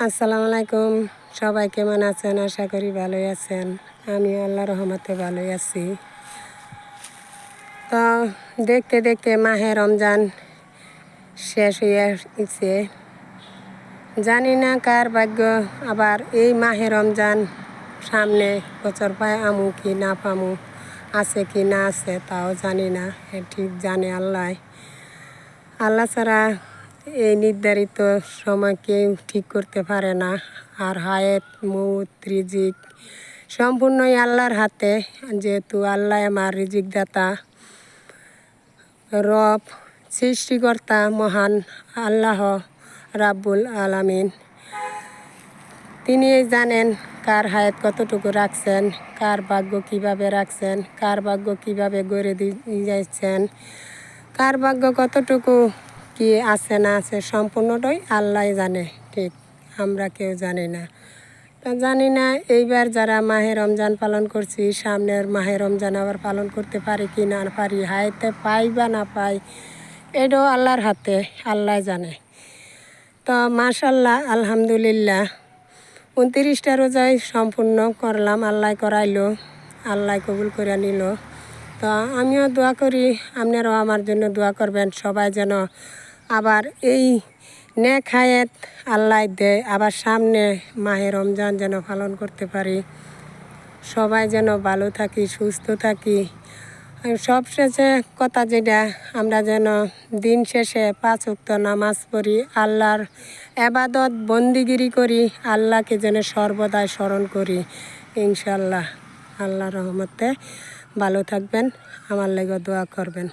আসসালামু আলাইকুম। সবাই কেমন আছেন? আশা করি ভালোই আছেন। আমি আল্লাহর রহমতে ভালোই আছি। তো দেখতে দেখতে মাহে রমজান শেষ হয়ে গেছে। জানি না কার ভাগ্য আবার এই মাহে রমজান সামনে বছর পায় আমু কি না পামু, আছে কি না আছে তাও জানি না, ঠিক জানে আল্লাহ। আল্লাহ ছাড়া এই নির্ধারিত সময় কেউ ঠিক করতে পারে না। আর হায়াত মউত রিজিক সম্পূর্ণই আল্লাহর হাতে, যেহেতু আল্লাহ আমার রিজিক দাতা, রব, সৃষ্টিকর্তা মহান আল্লাহ রাব্বুল আলামিন। তিনি জানেন কার হায়াত কতটুকু রাখছেন, কার ভাগ্য কিভাবে রাখছেন, কার ভাগ্য কিভাবে গড়ে যাচ্ছেন, কার ভাগ্য কতটুকু কি আছে না আছে সম্পূর্ণটাই আল্লাহ জানে, ঠিক আমরা কেউ জানি না। তা জানি না এইবার যারা মাহে রমজান পালন করছি, সামনের মাহে রমজান আবার পালন করতে পারি কি না পারি, হায়াতে পাই বা না পাই, এটাও আল্লাহর হাতে, আল্লাহ জানে। তো মাশাআল্লাহ, আলহামদুলিল্লাহ 29টা রোজাই সম্পূর্ণ করলাম, আল্লাহ করাইলো, আল্লাহ কবুল করে নিল। তো আমিও দোয়া করি, আপনারাও আমার জন্য দোয়া করবেন, সবাই যেন আবার এই নেক হায়াত আল্লাহ দেয়, আবার সামনে মাহে রমজান যেন পালন করতে পারি, সবাই যেন ভালো থাকি, সুস্থ থাকি। সবশেষে কথা যেটা, আমরা যেন দিন শেষে 5 ওয়াক্ত নামাজ পড়ি, আল্লাহর ইবাদত বন্দিগিরি করি, আল্লাহকে যেন সর্বদাই স্মরণ করি। ইনশাআল্লাহ আল্লাহর রহমতে ভালো থাকবেন, আমার লাগি দোয়া করবেন।